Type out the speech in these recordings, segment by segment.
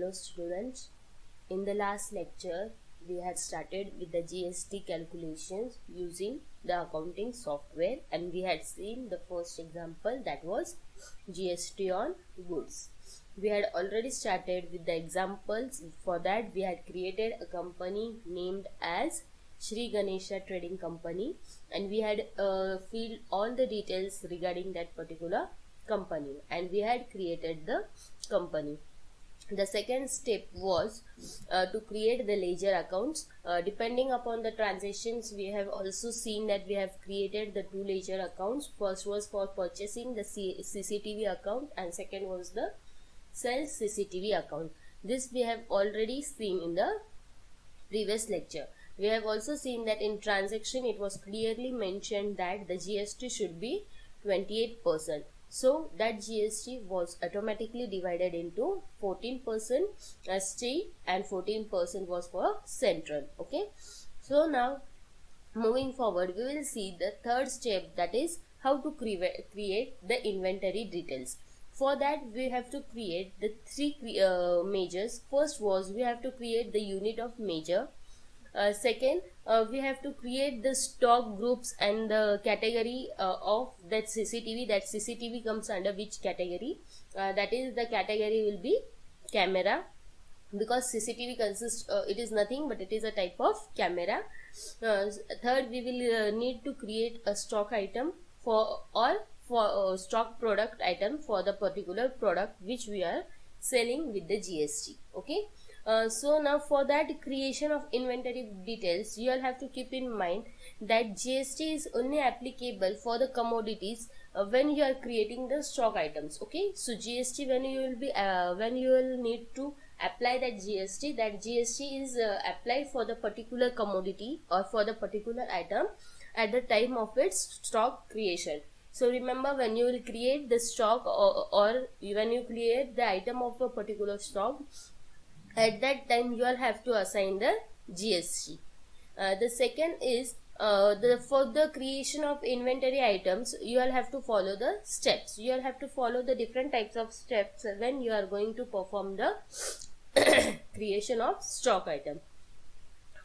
Hello students, in the last lecture we had started with the GST calculations using the accounting software, and we had seen the first example, that was GST on goods. We had already started with the examples. For that we had created a company named as Sri Ganesha Trading Company, and we had filled all the details regarding that particular company, and we had created the company. The second step was to create the ledger accounts. Depending upon the transactions, we have also seen that we have created the two ledger accounts. First was for purchasing the CCTV account, and second was the sales CCTV account. This we have already seen in the previous lecture. We have also seen that in transaction it was clearly mentioned that the GST should be 28%. So that GST was automatically divided into 14% ST and 14% was for central. Okay. So now moving forward, we will see the third step, that is how to create the inventory details. For that we have to create the three measures. First was we have to create the unit of measure. Second, we have to create the stock groups and the category of that CCTV. That CCTV comes under which category? That is, the category will be camera, because CCTV consists, it is nothing but it is a type of camera. Third, we will need to create a stock item for stock product item for the particular product which we are selling with the GST. Okay. So now for that creation of inventory details, you all have to keep in mind that GST is only applicable for the commodities when you are creating the stock items. Okay, so GST, when you will need to apply that GST is applied for the particular commodity or for the particular item at the time of its stock creation. So remember, when you will create the stock or when you create the item of a particular stock, at that time you all have to assign the GST. The second is for the creation of inventory items, you all have to follow the steps. You all have to follow the different types of steps when you are going to perform the creation of stock item.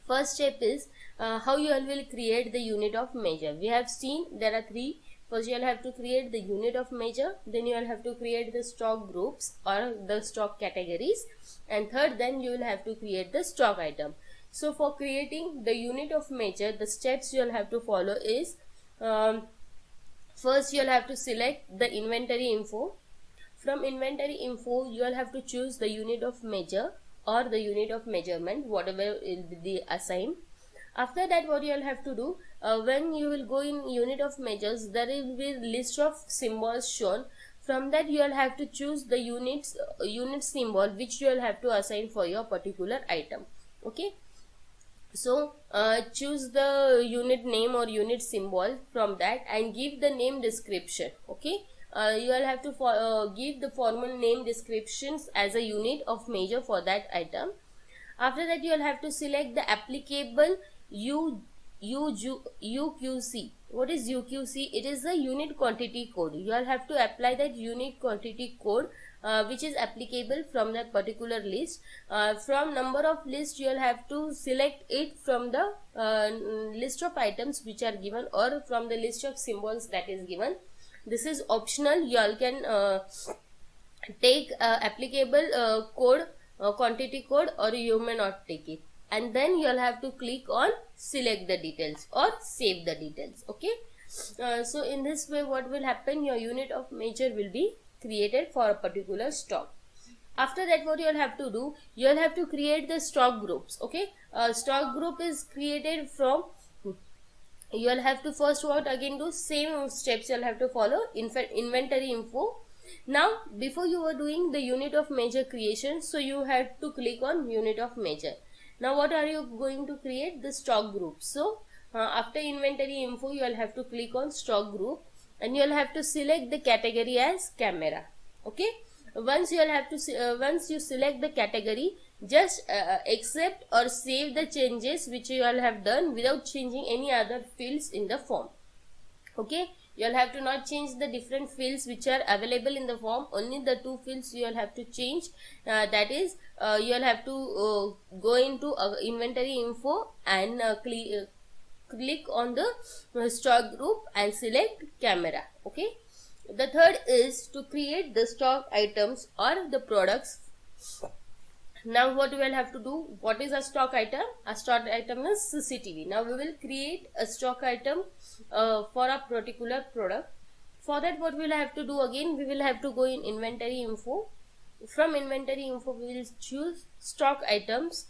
First step is how you all will create the unit of measure. We have seen there are three. First, you will have to create the unit of measure, then you will have to create the stock groups or the stock categories, and third, then you will have to create the stock item. So for creating the unit of measure, the steps you will have to follow is first you will have to select the inventory info. From inventory info, you will have to choose the unit of measure or the unit of measurement, whatever will be assigned. After that, what you will have to do, when you will go in unit of measures, there will be list of symbols shown. From that, you will have to choose the unit symbol which you will have to assign for your particular item. Okay. So choose the unit name or unit symbol from that and give the name description. Okay. You will have to give the formal name descriptions as a unit of measure for that item. After that, you will have to select the applicable UQC. What is UQC? It is the unit quantity code. You all have to apply that unit quantity code which is applicable from that particular list. From number of list, you will have to select it from the list of items which are given or from the list of symbols that is given. This is optional. You all can take applicable code, quantity code, or you may not take it, and then you'll have to click on select the details or save the details. Okay. So in this way, what will happen, your unit of measure will be created for a particular stock. After that, what you'll have to do, you'll have to create the stock groups. Okay. Stock group is created from, you'll have to first what again do, same steps you'll have to follow. In fact, inventory info. Now, before you were doing the unit of measure creation, so you had to click on unit of measure. Now, what are you going to create? The stock group. So, after inventory info, you will have to click on stock group and you will have to select the category as camera. Okay. Once you will have to once you select the category, just accept or save the changes which you all have done without changing any other fields in the form. Okay. You all have to not change the different fields which are available in the form. Only the two fields you all have to change. That is, you all have to go into inventory info and click on the stock group and select camera. Okay. The third is to create the stock items or the products. Now what we will have to do, what is a stock item? A stock item is CCTV. Now we will create a stock item for a particular product. For that, what we will have to do again, we will have to go in inventory info. From inventory info we will choose stock items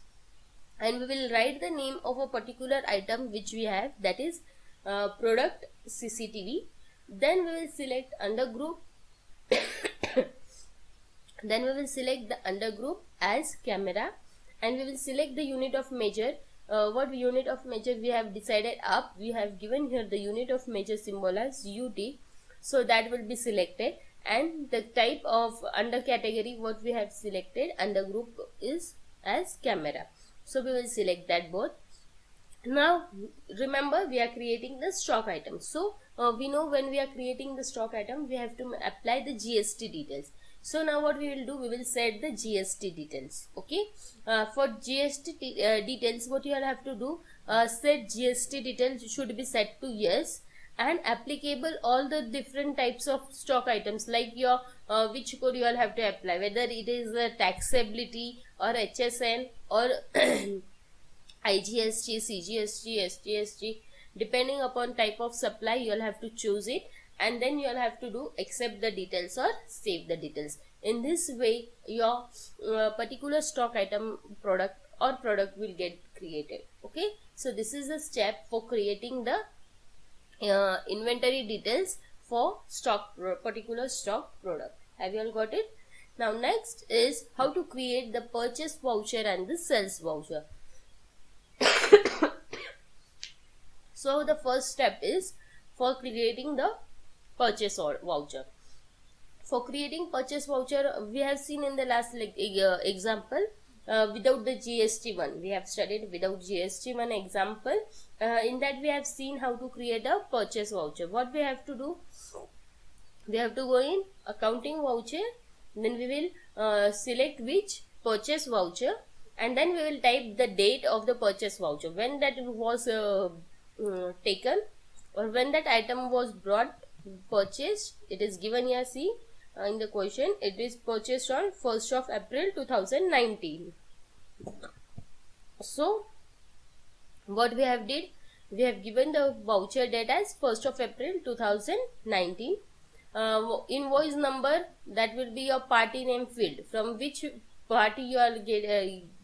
and we will write the name of a particular item which we have, that is product CCTV. Then we will select under group. Then we will select the under group as camera and we will select the unit of measure. What unit of measure we have decided up, we have given here the unit of measure symbol as UT, so that will be selected. And the type of under category what we have selected under group is as camera, so we will select that both. Now remember, we are creating the stock item, so we know when we are creating the stock item we have to apply the GST details. So now what we will do, we will set the GST details. Okay, for GST details, what you all have to do, set GST details should be set to yes, and applicable all the different types of stock items, like your which code you all have to apply, whether it is taxability or HSN or IGST, CGST, SGST, depending upon type of supply you all have to choose it, and then you all have to do accept the details or save the details. In this way your particular stock item product or product will get created. Okay, so this is the step for creating the inventory details for particular stock product. Have you all got it? Now next is how to create the purchase voucher and the sales voucher. So the first step is for creating the purchase voucher. For creating purchase voucher, we have seen in the last example without the GST one. We have studied without GST one example. In that we have seen how to create a purchase voucher. What we have to do, we have to go in accounting voucher, then we will select which purchase voucher, and then we will type the date of the purchase voucher, when that was taken or when that item was purchased. It is given here, see in the question, it is purchased on 1st of April 2019. So what we have did, we have given the voucher date as 1st of April 2019. Invoice number, that will be your party name field, from which party you are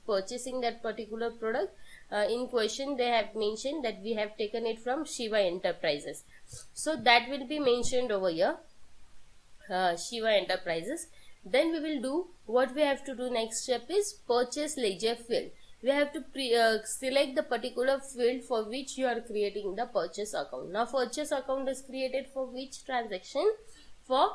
purchasing that particular product. In question they have mentioned that we have taken it from Shiva Enterprises, so that will be mentioned over here, Shiva Enterprises. Then we will do, what we have to do next step is purchase ledger field. We have to select the particular field for which you are creating the purchase account. Now purchase account is created for which transaction? For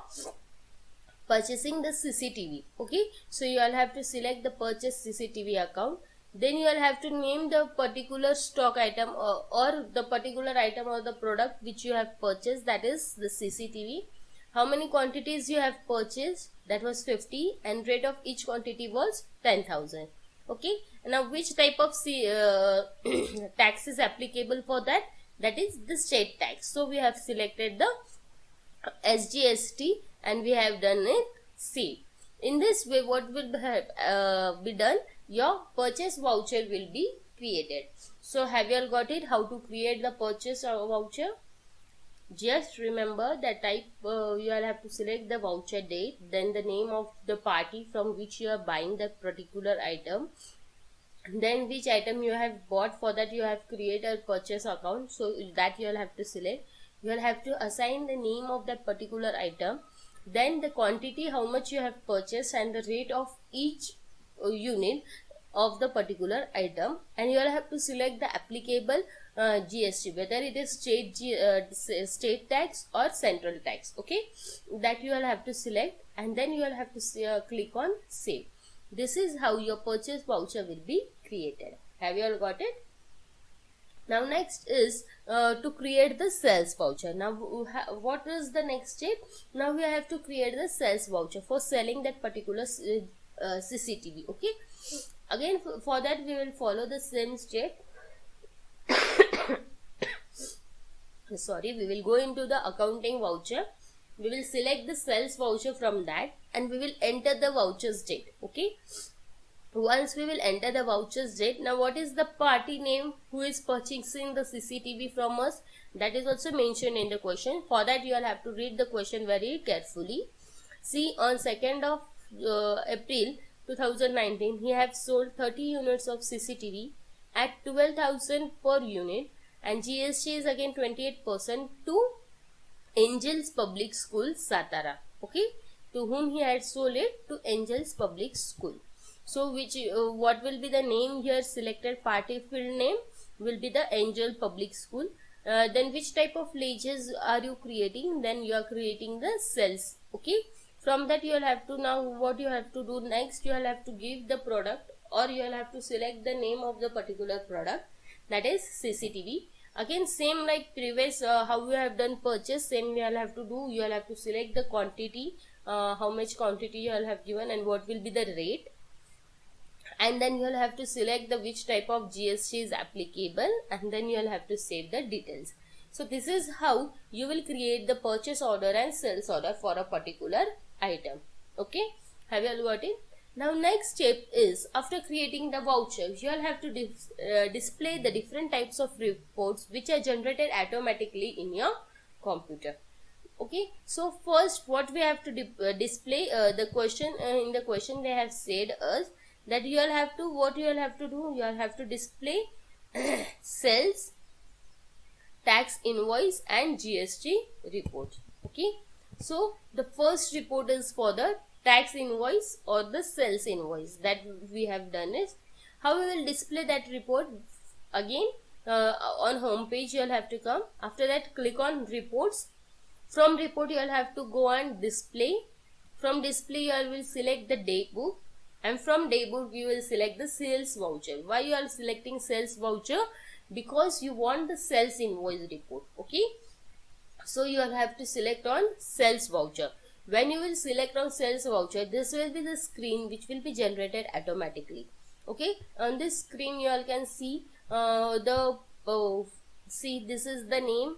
purchasing the CCTV. Okay, so you all have to select the purchase CCTV account. Then you all have to name the particular stock item or the particular item or the product which you have purchased, that is the CCTV. How many quantities you have purchased? That was 50, and rate of each quantity was 10,000. Okay, now which type of tax is applicable for that? That is the state tax. So we have selected the SGST and we have done it C. In this way, what will be done? Your purchase voucher will be created. So have you all got it, how to create the purchase voucher? Just remember that type, you all have to select the voucher date, then the name of the party from which you are buying that particular item, then which item you have bought. For that you have created a purchase account, so that you all have to select. You will have to assign the name of that particular item, then the quantity, how much you have purchased, and the rate of each unit of the particular item, and you will have to select the applicable GST, whether it is state tax or central tax. Okay, that you will have to select, and then you will have to click on save. This is how your purchase voucher will be created. Have you all got it? Now next is to create the sales voucher. Now what is the next step? Now we have to create the sales voucher for selling that particular CCTV. Okay, again for that we will follow the same step. Sorry, we will go into the accounting voucher. We will select the sales voucher from that, and we will enter the voucher's date. Okay, once we will enter the voucher's date, now what is the party name who is purchasing the CCTV from us? That is also mentioned in the question. For that you will have to read the question very carefully. See, on 2nd of April 2019, he have sold 30 units of CCTV at 12,000 per unit, and GST is again 28% to Angels Public School, Satara. Okay, to whom he had sold it? To Angels Public School. So which what will be the name here? Selected party field name will be the Angel Public School. Then which type of ledgers are you creating? Then you are creating the cells. Okay, from that you will have to, now what you have to do next, you will have to give the product, or you will have to select the name of the particular product, that is CCTV. Again same like previous how we have done purchase, same you will have to do. You will have to select the quantity, how much quantity you will have given and what will be the rate, and then you will have to select the which type of GST is applicable, and then you will have to save the details. So this is how you will create the purchase order and sales order for a particular item. Okay, have you all got it? Now next step is, after creating the voucher, you will have to display the different types of reports which are generated automatically in your computer. Okay, so first what we have to display, the question in the question they have said us that you will have to, what you will have to do, you will have to display sales, tax invoice and GST report. Okay, so the first report is for the tax invoice or the sales invoice that we have done is. How we will display that report? Again on home page you will have to come. After that click on reports. From report you will have to go on display. From display you will select the daybook, and from daybook you will select the sales voucher. Why you are selecting sales voucher? Because you want the sales invoice report. Okay, so you will have to select on sales voucher. When you will select on sales voucher, this will be the screen which will be generated automatically. Okay, on this screen you all can see see, this is the name,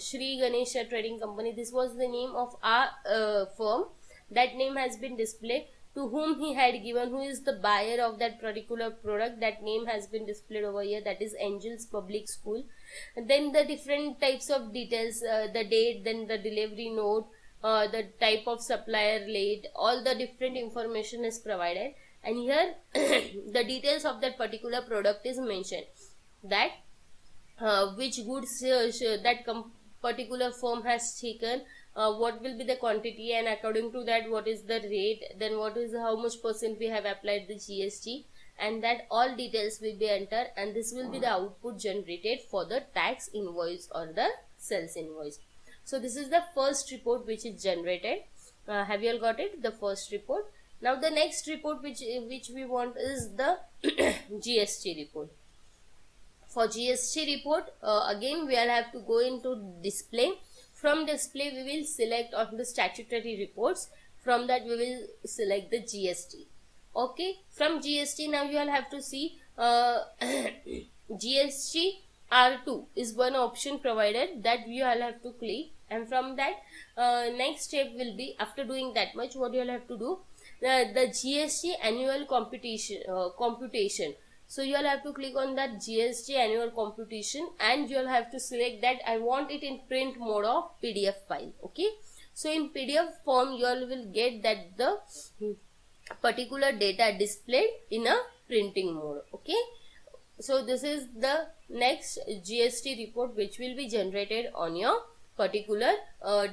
Shri Ganesha Trading Company. This was the name of our firm. That name has been displayed. To whom he had given, who is the buyer of that particular product, that name has been displayed over here, that is Angels Public School. And then the different types of details, the date, then the delivery note, the type of supplier late, all the different information is provided, and here the details of that particular product is mentioned, that which goods that particular firm has taken, what will be the quantity, and according to that what is the rate, then what is how much percent we have applied the GST, and that all details will be entered, and this will be the output generated for the tax invoice or the sales invoice. So this is the first report which is generated. Have you all got it? The first report. Now the next report which we want is the GST report. For GST report, again we will have to go into display. From display we will select on the statutory reports. From that we will select the GST. Okay, from GST now you will have to see GST R2 is one option provided, that you all have to click, and from that next step will be, after doing that much, what you all have to do, the GST annual computation. So you all have to click on that GST annual computation, and you all have to select that I want it in print mode of PDF file. Okay, so in PDF form you all will get that the particular data displayed in a printing mode. Okay, so this is the next GST report which will be generated on your particular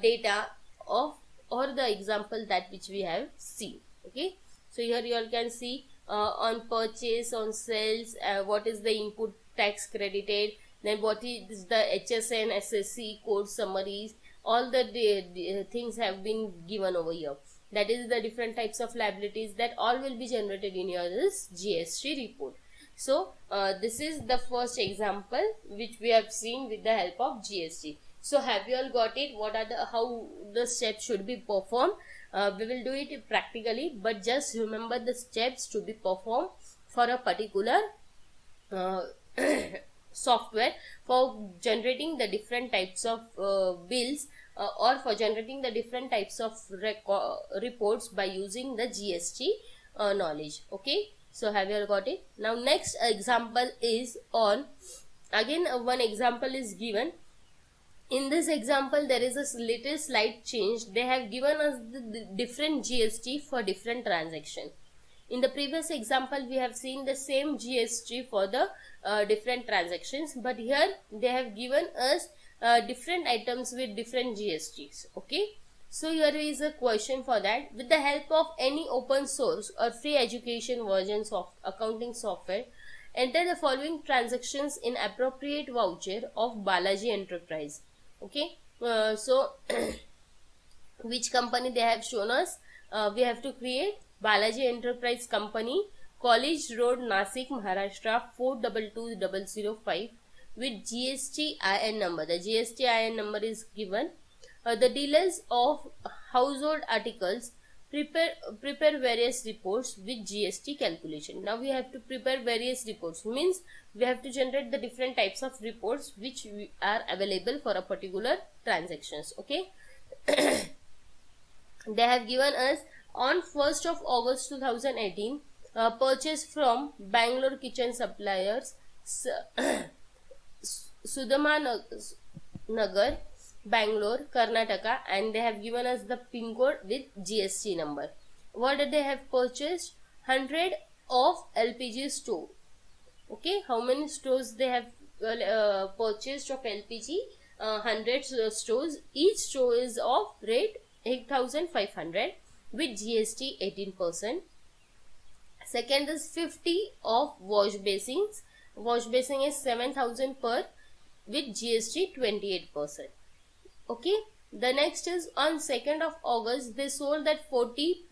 data of, or the example that which we have seen. Okay, so here you all can see on purchase, on sales, what is the input tax credited, then what is the HSN SSC code summaries, all the things have been given over here. That is the different types of liabilities, that all will be generated in your this GST report. So this is the first example which we have seen with the help of GST. So have you all got it? What are the how the steps should be performed? We will do it practically, but just remember the steps to be performed for a particular software for generating the different types of bills or for generating the different types of reports by using the GST knowledge. Okay, so have you all got it? Now next example is on, again one example is given. In this example there is a little slight change. They have given us the different GST for different transaction. In the previous example we have seen the same GST for the different transactions, but here they have given us different items with different GSTs. Okay, so here is a question for that. With the help of any open source or free education versions of accounting software, enter the following transactions in appropriate voucher of Balaji Enterprise. Okay, so which company they have shown us? We have to create Balaji Enterprise Company, College Road, Nasik, Maharashtra 422005 with GST IN number. The GST IN number is given. The dealers of household articles prepare various reports with GST calculation. Now we have to prepare various reports, means we have to generate the different types of reports which are available for a particular transactions. Okay. They have given us on 1st of August 2018 purchase from Bangalore Kitchen Suppliers Sudama Nagar, Bangalore, Karnataka, and they have given us the pin code with GST number. What did they have purchased? 100 of LPG stove. Okay, how many stoves they have purchased of LPG? 100 stoves. Each stove is of rate 8,500 with GST 18%. Second is 50 of wash basins. Wash basin is 7,000 per with GST 28%. Okay, the next is on 2nd of August they sold that 40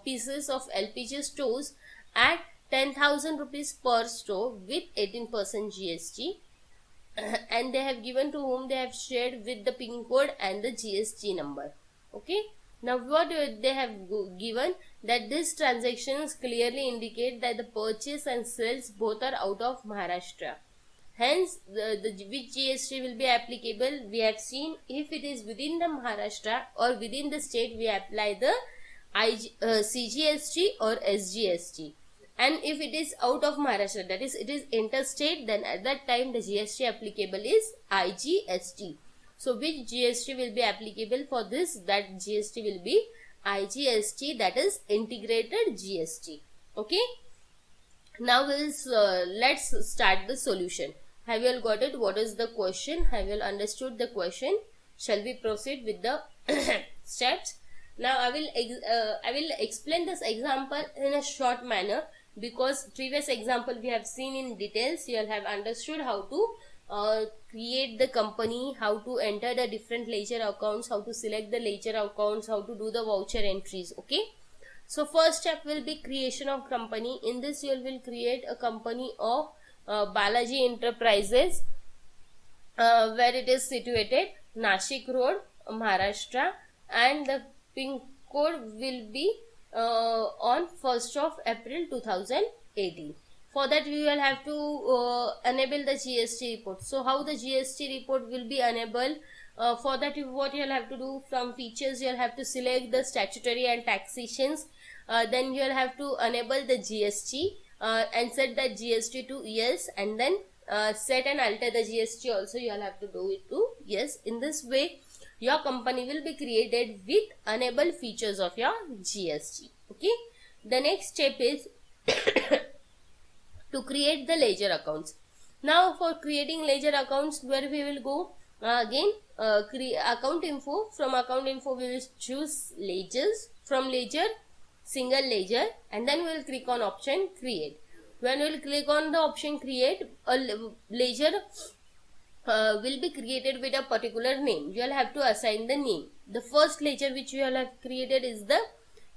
pieces of LPG stoves at 10,000 rupees per stove with 18% GST. And they have given to whom they have shared with the pin code and the GST number. Okay, now what they have given, that these transactions clearly indicate that the purchase and sales both are out of Maharashtra. Hence, which GST will be applicable? We have seen if it is within the Maharashtra or within the state, we apply the CGST or SGST. And if it is out of Maharashtra, that is it is interstate, then at that time the GST applicable is IGST. So which GST will be applicable for this? That GST will be IGST, that is integrated GST. Okay. Now let's start the solution. Have you all got it? What is the question? Have you all understood the question? Shall we proceed with the steps? Now I will explain this example in a short manner, because previous example we have seen in details. You all have understood how to create the company, how to enter the different ledger accounts, how to select the ledger accounts, how to do the voucher entries. Okay. So first step will be creation of company. In this you will create a company of Balaji Enterprises, where it is situated Nashik Road, Maharashtra, and the pin code will be on 1st of April 2018. For that we will have to enable the GST report. So how the GST report will be enabled? For that what you will have to do, from features you will have to select the statutory and taxations. Then you will have to enable the GST and set that GST to yes, and then set and alter the GST also you will have to do it to yes. In this way your company will be created with enable features of your GST. Okay. The next step is to create the ledger accounts. Now for creating ledger accounts, where we will go? Again account info. From account info we will choose ledgers. From ledger, single ledger, and then we will click on option create. When we will click on the option create, a ledger will be created with a particular name. You will have to assign the name. The first ledger which you will have created is the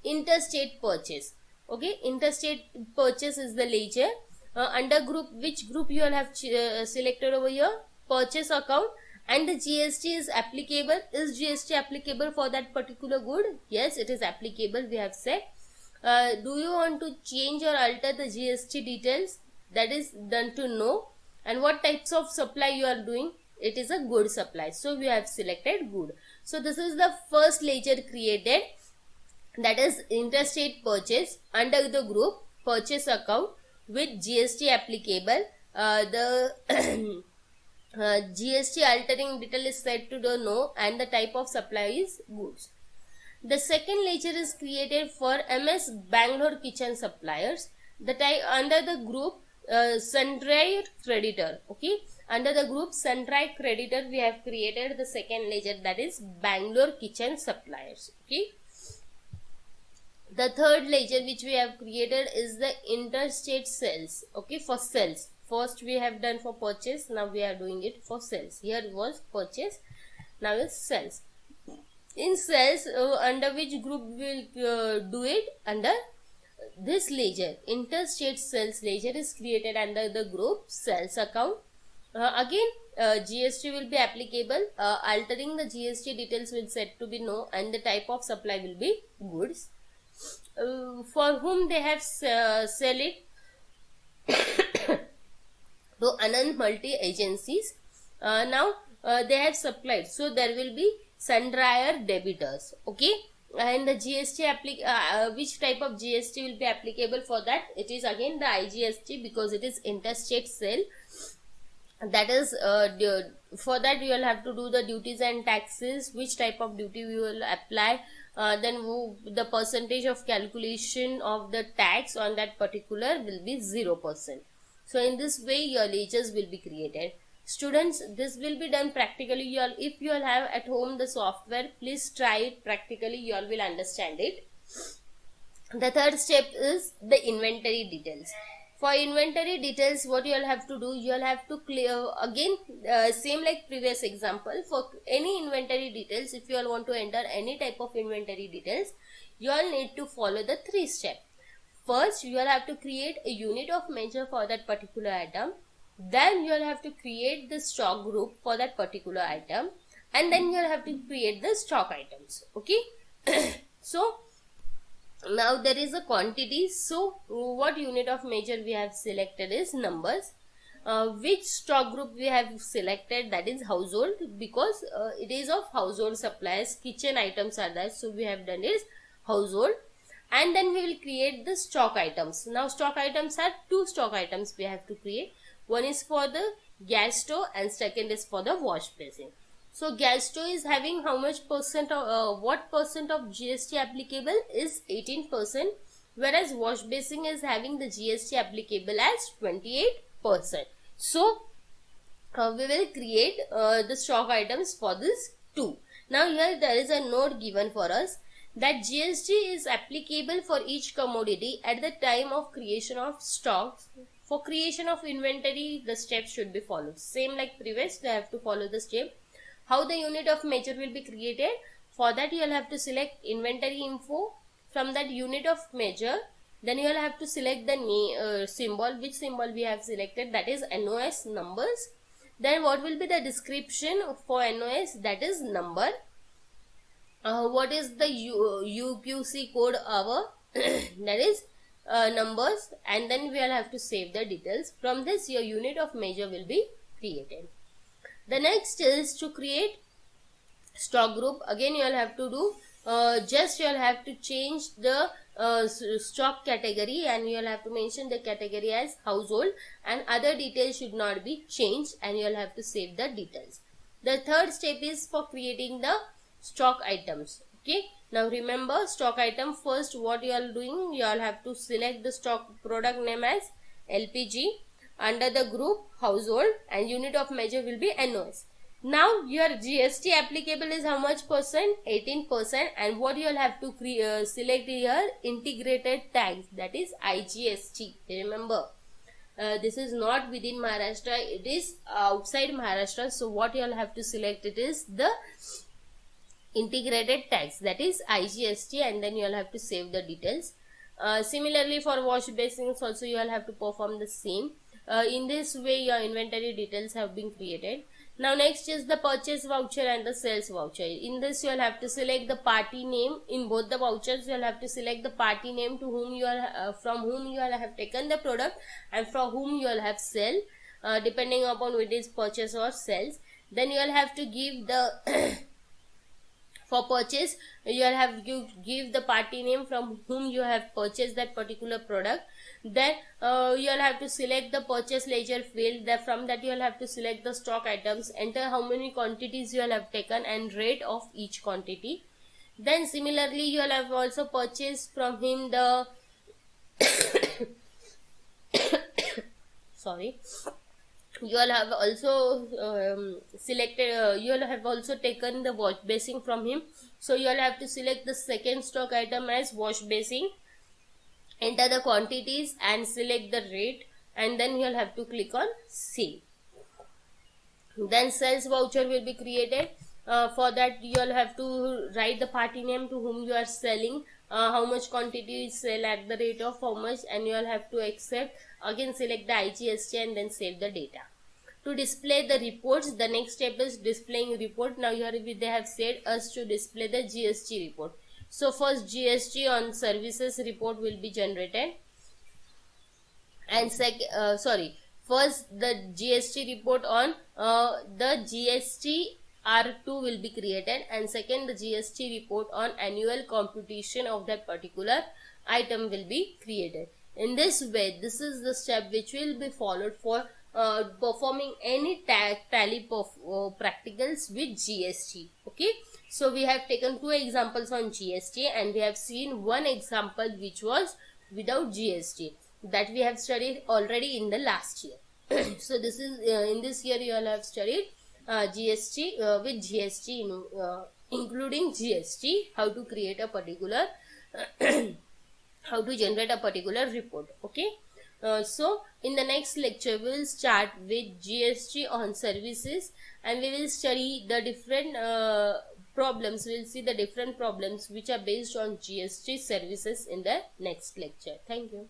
interstate purchase. Okay, interstate purchase is the ledger. under group, which group you all have selected over here? Purchase account. And the GST is applicable. Is GST applicable for that particular good? Yes, it is applicable, we have said. Do you want to change or alter the GST details? That is done to know. And what types of supply you are doing? It is a good supply, so we have selected good. So this is the first ledger created, that is interstate purchase. Under the group purchase account with GST applicable, the GST altering detail is set to the no, and the type of supply is goods. The second ledger is created for MS Bangalore kitchen suppliers. The type under the group sundry creditor. Okay, under the group sundry creditor we have created the second ledger, that is Bangalore kitchen suppliers. Okay, the third ledger which we have created is the interstate sales. Okay, for sales. First we have done for purchase, now we are doing it for sales. Here was purchase, now is sales. In sales, under which group we will do it? Under this ledger. Interstate sales ledger is created under the group sales account. Again GST will be applicable. Altering the GST details will set to be no, and the type of supply will be goods. For whom they have sell it to Anand multi agencies. Now they have supplied, so there will be sundry debitors. Okay, and the GST which type of GST will be applicable for that? It is again the IGST, because it is interstate sale. That is for that you will have to do the duties and taxes, which type of duty we will apply, then the percentage of calculation of the tax on that particular will be 0%. So in this way your ledgers will be created. Students, this will be done practically. If you all have at home the software, please try it practically, you all will understand it. The third step is the inventory details. For inventory details, what you all have to do, you all have to clear again, same like previous example. For any inventory details, if you all want to enter any type of inventory details, you all need to follow the 3 steps. First, you all have to create a unit of measure for that particular item. Then you will have to create the stock group for that particular item, and then you will have to create the stock items. Okay. So now there is a quantity. So what unit of measure we have selected is numbers. Which stock group we have selected? That is household, because it is of household supplies. Kitchen items are there, so we have done is household. And then we will create the stock items. Now stock items are 2 stock items we have to create. One is for the gas stove and second is for the wash basin. So gas stove is having how much percent of what percent of GST applicable is 18%, whereas wash basin is having the GST applicable as 28%. So we will create the stock items for this 2. Now here there is a note given for us that GST is applicable for each commodity at the time of creation of stocks. For creation of inventory, the steps should be followed. Same like previous, they have to follow the step. How the unit of measure will be created? For that you will have to select inventory info. From that unit of measure, then you will have to select the symbol. Which symbol we have selected? That is NOS, numbers. Then what will be the description for NOS? That is number. What is the UQC code hour? That is numbers, and then we will have to save the details. From this your unit of measure will be created. The next is to create stock group. Again you will have to do just you will have to change the stock category, and you will have to mention the category as household, and other details should not be changed, and you will have to save the details. The third step is for creating the stock items. Okay, now remember stock item. First what you are doing, you all have to select the stock product name as LPG, under the group household, and unit of measure will be NOS. Now your GST applicable is how much percent? 18%. And what you will have to select here? Integrated tax, that is IGST. Remember this is not within Maharashtra, it is outside Maharashtra. So what you will have to select, it is the integrated tax, that is IGST, and then you will have to save the details. Similarly, for wash basins also you will have to perform the same. In this way your inventory details have been created. Now next is the purchase voucher and the sales voucher. In this you will have to select the party name. In both the vouchers you will have to select the party name to whom you are from whom you will have taken the product and from whom you will have sell, depending upon whether it is purchase or sales. Then you will have to give the for purchase you will have you give the party name from whom you have purchased that particular product. Then you will have to select the purchase ledger field. That from that you will have to select the stock items, enter how many quantities you will have taken and rate of each quantity. Then similarly you will have also purchased from him the sorry, you all have also selected you all have also taken the wash basin from him, so you all have to select the second stock item as wash basin, enter the quantities and select the rate, and then you will have to click on save. Then sales voucher will be created. For that you all have to write the party name to whom you are selling, how much quantity is sell at the rate of how much, and you all have to accept. Again select the IGST and then save the data. To display the reports, the next step is displaying report. Now here they have said us to display the GST report. So first GST on services report will be generated, and first the GST report on the GST R2 will be created, and second the GST report on annual computation of that particular item will be created. In this way, this is the step which will be followed for performing any tally practicals with GST. Okay, so we have taken two examples on GST and we have seen one example which was without GST, that we have studied already in the last year. So this is in this year you all have studied GST with GST including GST, how to create a particular how to generate a particular report. Okay, so in the next lecture we will start with GST on services, and we will study the different problems. We will see the different problems which are based on GST services in the next lecture. Thank you.